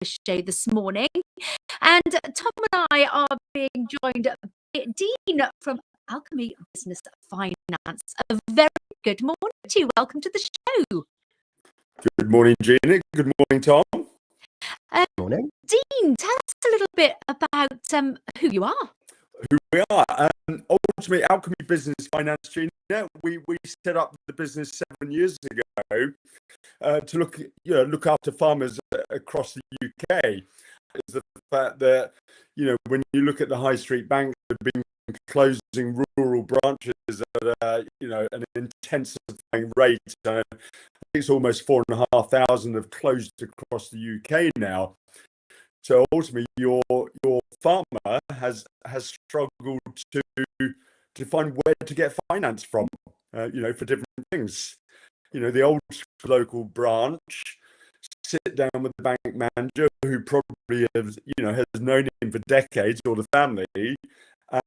show this morning. And Tom and I are being joined by Dean from Alchemy Business Finance. A very good morning to you. Welcome to the show. Good morning, Gina. Good morning, Tom. Morning. Dean, tell us a little bit about who you are. Who we are. Ultimately, Alchemy Business Finance, Gina, we set up the business 7 years ago to look after farmers across the UK. Is the fact that, when you look at the high street banks that have been closing rural branches at an intensifying rate. I think it's almost 4,500 have closed across the UK now. So ultimately, your farmer has struggled to find where to get finance from, for different things. The old local branch sit down with the bank manager, who probably has known him for decades, or the family,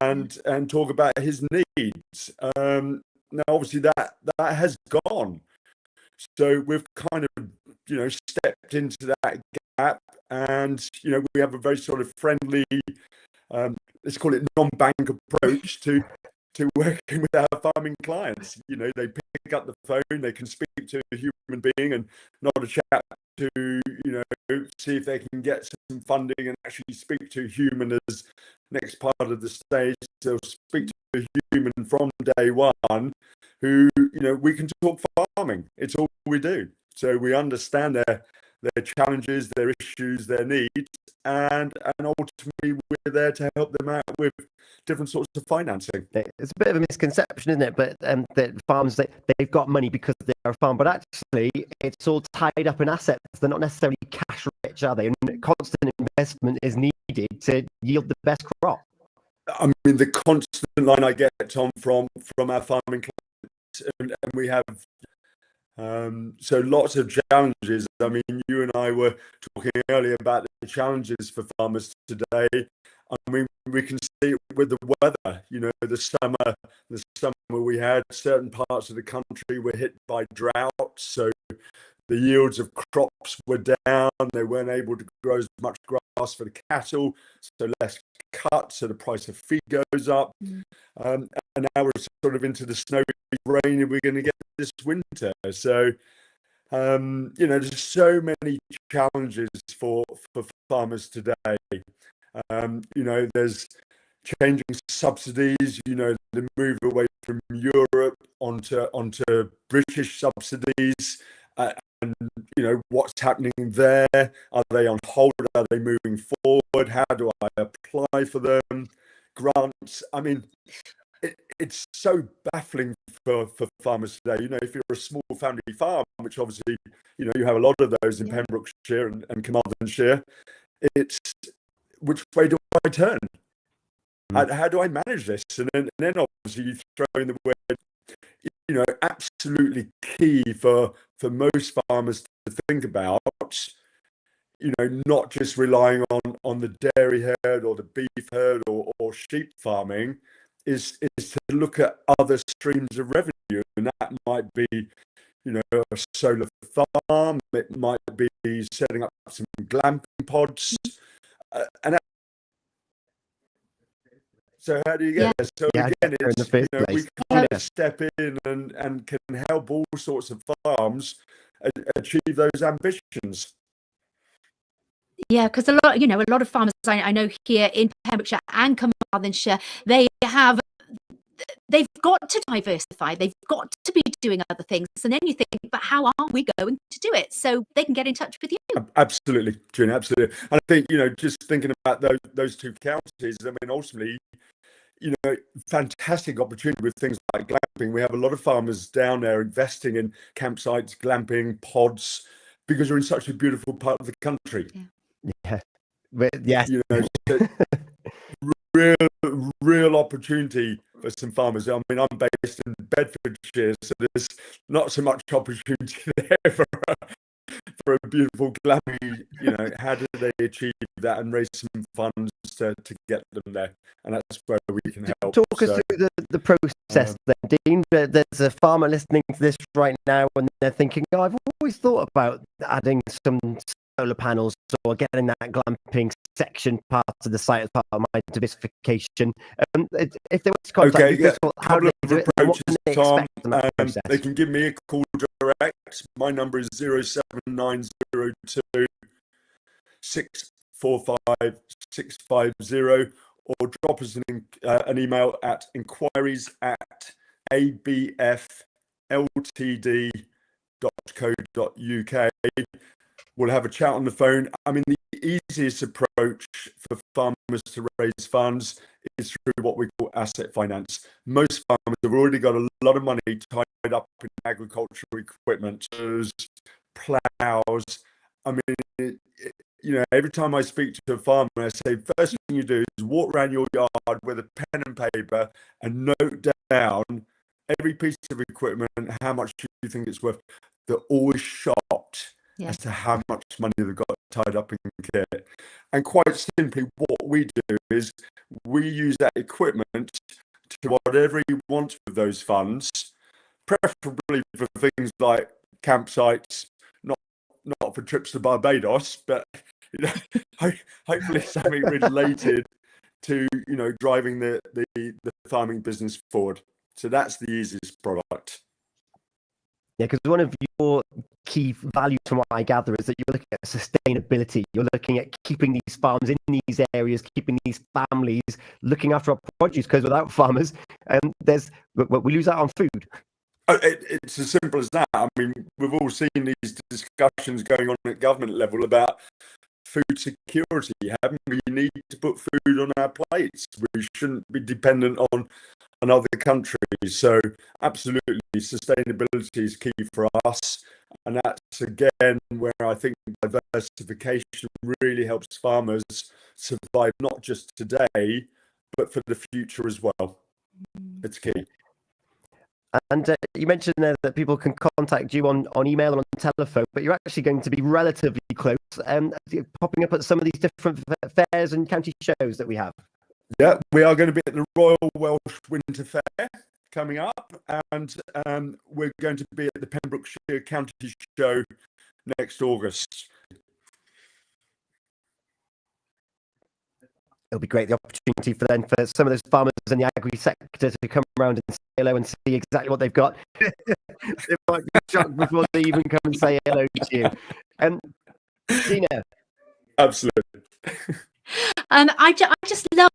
and talk about his needs. Now, obviously, that has gone. So we've kind of stepped into that gap, and we have a very sort of friendly, let's call it non-bank approach to working with our farming clients. They pick up the phone, they can speak to a human being and not a chat to see if they can get some funding, and actually speak to a human as next part of the stage. They'll speak to a human from day one, who we can talk farming. It's all we do. So we understand their challenges, their issues, their needs, and ultimately we're there to help them out with different sorts of financing. It's a bit of a misconception, isn't it? But that farmers, they've got money because they're a farm, but actually it's all tied up in assets. They're not necessarily cash rich, are they? And constant investment is needed to yield the best crop. I mean, the constant line I get, Tom, from our farming clients, and we have so lots of challenges. I mean, you and I were talking earlier about the challenges for farmers today. I mean, we can see it with the weather. The summer we had, certain parts of the country were hit by drought, so the yields of crops were down. They weren't able to grow as much grass for the cattle, so less cut, so the price of feed goes up. And now we're sort of into the snowy rain, and we're going to get this winter. So there's so many challenges for farmers today. There's changing subsidies, the move away from Europe onto British subsidies, and what's happening there. Are they on hold? Are they moving forward? How do I apply for them? Grants. I mean, it's so baffling for farmers today. If you're a small family farm, which obviously you have a lot of those in Pembrokeshire and Carmarthenshire, it's which way do I turn? How do I manage this? And then obviously you throw in the word, absolutely key for most farmers to think about, not just relying on the dairy herd or the beef herd or sheep farming, is to look at other streams of revenue. And that might be, a solar farm, it might be setting up some glamping pods. So how do you get there? So again, it's, we kind of step in and can help all sorts of farms achieve those ambitions. Yeah, because a lot of farmers I know here in Pembrokeshire and Carmarthenshire, they've got to diversify. They've got to be doing other things. And then you think, but how are we going to do it? So they can get in touch with you. Absolutely, Gina, absolutely. And I think, just thinking about those two counties, I mean, ultimately, fantastic opportunity with things like glamping. We have a lot of farmers down there investing in campsites, glamping, pods, because we're in such a beautiful part of the country. Yeah. Yes. So real opportunity for some farmers. I mean, I'm based in Bedfordshire, so there's not so much opportunity there for a beautiful glamping. How do they achieve that and raise some funds to get them there? And that's where we can help. Talk us through the process then, Dean. There's a farmer listening to this right now and they're thinking, I've always thought about adding some solar panels or getting that glamping section part of the site as part of my diversification. If they want to contact Okay, you, first of all, how do couple they of do it, and what approaches, can they Tom. expect in that process? They can give me a call direct. My number is 07902 645 650, or drop us an email at inquiries@abfltd.co.uk. We'll have a chat on the phone. I mean, the easiest approach for farmers to raise funds is through what we call asset finance. Most farmers have already got a lot of money tied up in agricultural equipment, plows. I mean, every time I speak to a farmer, I say, first thing you do is walk around your yard with a pen and paper and note down every piece of equipment, how much you think it's worth. They're always shocked as to how much money they've got tied up in kit. And quite simply, what we do is we use that equipment to whatever you want with those funds, preferably for things like campsites, not for trips to Barbados, but hopefully something related to driving the farming business forward. So that's the easiest product. Yeah, because one of your key values from what I gather is that you're looking at sustainability. You're looking at keeping these farms in these areas, keeping these families looking after our produce, because without farmers, we lose out on food. It's as simple as that. I mean, we've all seen these discussions going on at government level about food security, haven't we? We need to put food on our plates. We shouldn't be dependent on other countries. So absolutely, sustainability is key for us. And that's, again, where I think diversification really helps farmers survive, not just today, but for the future as well. It's key. And you mentioned there that people can contact you on email and on telephone, but you're actually going to be relatively close, popping up at some of these different fairs and county shows that we have. Yeah, we are going to be at the Royal Welsh Winter Fair coming up, and we're going to be at the Pembrokeshire County Show next August. It'll be great, the opportunity for some of those farmers in the agri sector to come around and say hello and see exactly what they've got. They might be shocked before they even come and say hello to you. Gina. Absolutely. I just love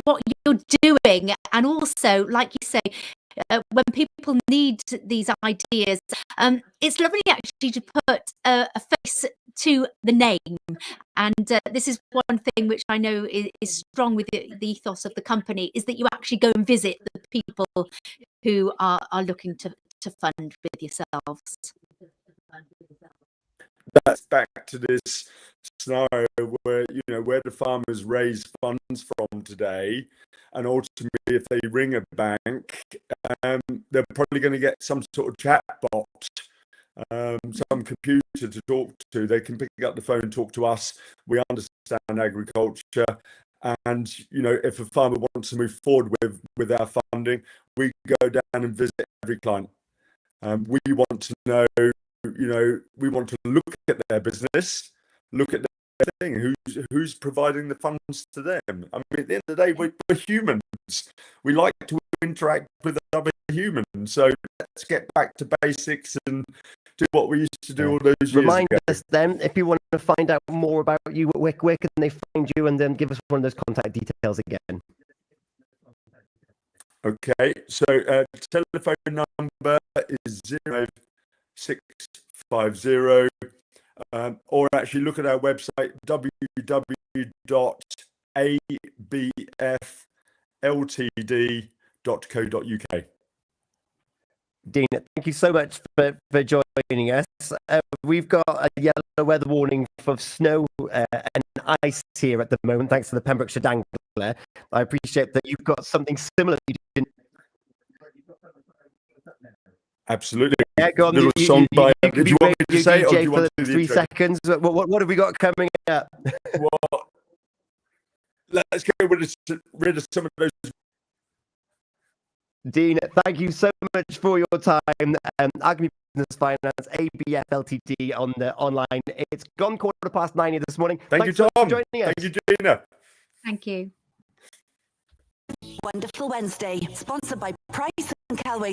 what you're doing, and also, like you say, when people need these ideas, it's lovely actually to put a face to the name. And this is one thing which I know is strong with the ethos of the company, is that you actually go and visit the people who are looking to fund with yourselves. That's back to this scenario where where the farmers raise funds from today, and ultimately if they ring a bank, they're probably going to get some sort of chat bot, some computer to talk to. They can pick up the phone and talk to us. We understand agriculture, and if a farmer wants to move forward with our funding, we go down and visit every client. We want to know, we want to look at their business, look at their thing, who's providing the funds to them. I mean, at the end of the day, we're humans. We like to interact with other humans. So let's get back to basics and do what we used to do all those years Remind ago. us then, if you want to find out more about you, where can they find you, and then give us one of those contact details again. Okay, so telephone number is 0650, or actually look at our website, www.abfltd.co.uk. Dean, thank you so much for joining us. We've got a yellow weather warning for snow and ice here at the moment, thanks to the Pembrokeshire Dangler. I appreciate that you've got something similar. Absolutely. Yeah, go on. Little song by. You can Did you want me to say, or do you want to do the 3 intro? seconds? What have we got coming up? Well, let's get rid of some of those Dean, thank you so much for your time. Alchemy Business Finance, ABF Ltd on the online. It's gone 9:15 here this morning. Thank Thanks you, Tom. for joining us. Thank you, Gina. Thank you. Wonderful Wednesday, sponsored by Price and Kelway